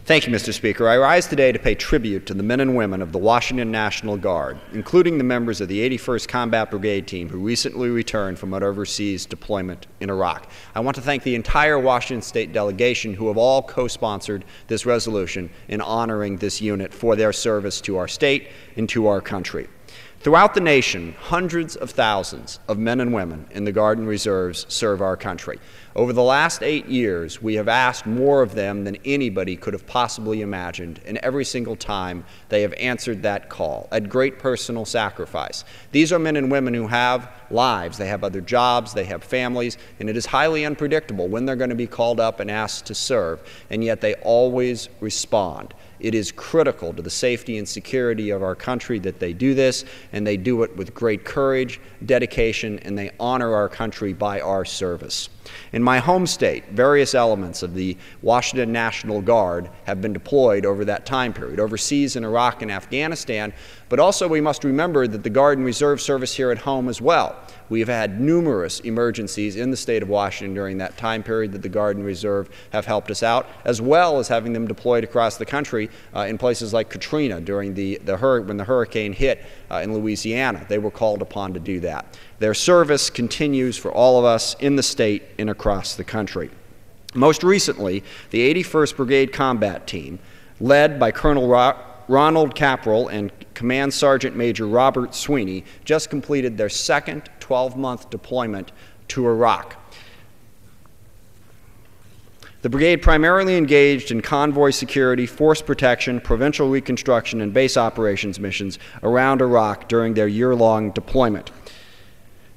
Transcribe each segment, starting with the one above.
Thank you, Mr. Speaker. I rise today to pay tribute to the men and women of the Washington National Guard, including the members of the 81st Combat Brigade team who recently returned from an overseas deployment in Iraq. I want to thank the entire Washington State delegation who have all co-sponsored this resolution in honoring this unit for their service to our state and to our country. Throughout the nation, hundreds of thousands of men and women in the Guard and Reserves serve our country. Over the last 8 years, we have asked more of them than anybody could have possibly imagined, and every single time they have answered that call at great personal sacrifice. These are men and women who have lives, they have other jobs, they have families, and it is highly unpredictable when they're going to be called up and asked to serve, and yet they always respond. It is critical to the safety and security of our country that they do this, and they do it with great courage, dedication, and they honor our country by our service. In my home state, various elements of the Washington National Guard have been deployed over that time period, overseas in Iraq and Afghanistan, but also we must remember that the Guard and Reserve service here at home as well. We have had numerous emergencies in the state of Washington during that time period that the Guard and Reserve have helped us out, as well as having them deployed across the country in places like Katrina during when the hurricane hit in Louisiana. They were called upon to do that. Their service continues for all of us in the state and across the country. Most recently, the 81st Brigade Combat Team, led by Colonel Ronald Caprell and Command Sergeant Major Robert Sweeney, just completed their second 12-month deployment to Iraq. The brigade primarily engaged in convoy security, force protection, provincial reconstruction, and base operations missions around Iraq during their year-long deployment.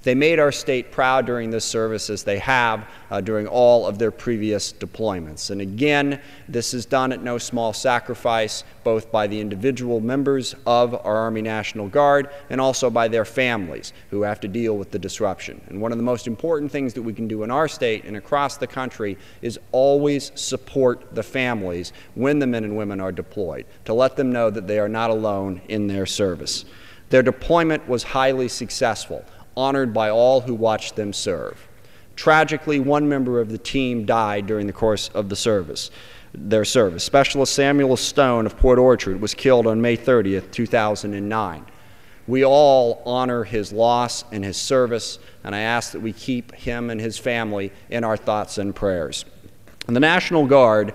They made our state proud during this service, as they have during all of their previous deployments. And again, this is done at no small sacrifice, both by the individual members of our Army National Guard and also by their families who have to deal with the disruption. And one of the most important things that we can do in our state and across the country is always support the families when the men and women are deployed, to let them know that they are not alone in their service. Their deployment was highly successful, honored by all who watched them serve. Tragically, one member of the team died during the course of their service. Specialist Samuel Stone of Port Orchard was killed on May 30th, 2009. We all honor his loss and his service, and I ask that we keep him and his family in our thoughts and prayers. And the National Guard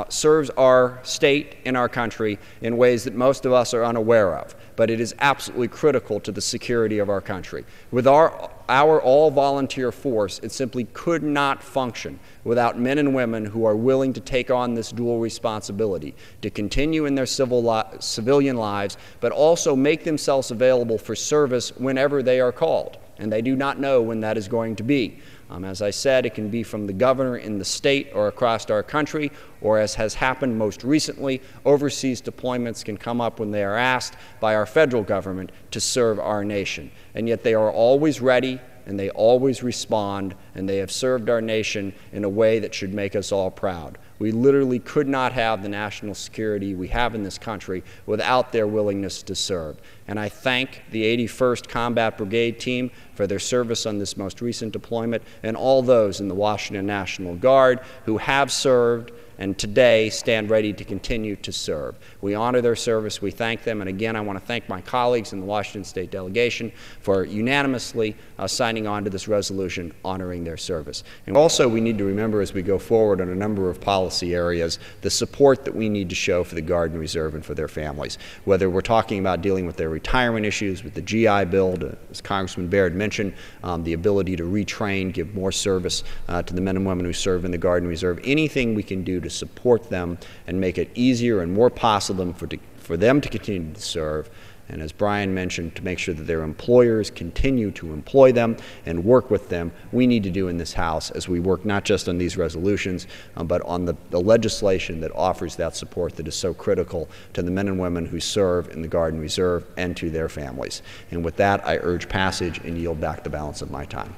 serves our state and our country in ways that most of us are unaware of, but it is absolutely critical to the security of our country. With our all-volunteer force, it simply could not function without men and women who are willing to take on this dual responsibility, to continue in their civilian lives, but also make themselves available for service whenever they are called. And they do not know when that is going to be. As I said, it can be from the governor in the state or across our country, or as has happened most recently, overseas deployments can come up when they are asked by our federal government to serve our nation. And yet they are always ready, and they always respond, and they have served our nation in a way that should make us all proud. We literally could not have the national security we have in this country without their willingness to serve. And I thank the 81st Combat Brigade team for their service on this most recent deployment, and all those in the Washington National Guard who have served and today stand ready to continue to serve. We honor their service, we thank them, and again I want to thank my colleagues in the Washington State delegation for unanimously signing on to this resolution honoring their service. And also we need to remember as we go forward on a number of policy areas the support that we need to show for the Guard and Reserve and for their families. Whether we're talking about dealing with their retirement issues, with the GI Bill, as Congressman Baird mentioned, the ability to retrain, give more service to the men and women who serve in the Guard and Reserve, anything we can do to support them and make it easier and more possible for them to continue to serve, and as Brian mentioned, to make sure that their employers continue to employ them and work with them, we need to do in this House as we work not just on these resolutions, but on the legislation that offers that support that is so critical to the men and women who serve in the Guard and Reserve and to their families. And with that, I urge passage and yield back the balance of my time.